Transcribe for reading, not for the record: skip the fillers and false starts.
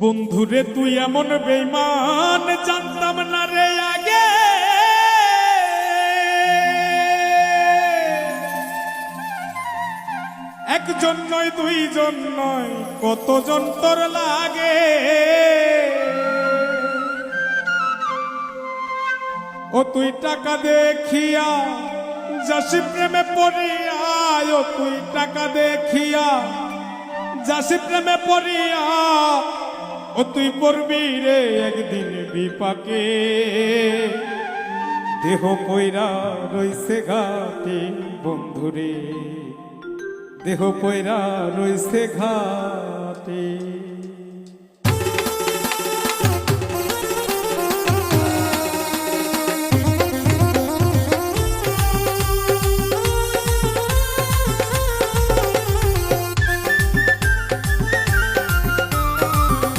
বন্ধুরে তুই এমন বেঈমান জানতাম না রে আগে। একজন নয় দুইজন নয় কতজন তোর লাগে। ও তুই টাকা দেখিয়া যাসি প্রেমে পড়িয়া, ও তুই টাকা দেখিয়া যাসি প্রেমে পড়িয়া, ও তুই পড়বি রে একদিন বিপাকে। দেহ পয়রা রইছে ঘাটে বন্ধুরে, দেহ পয়রা রইছে ঘাটে।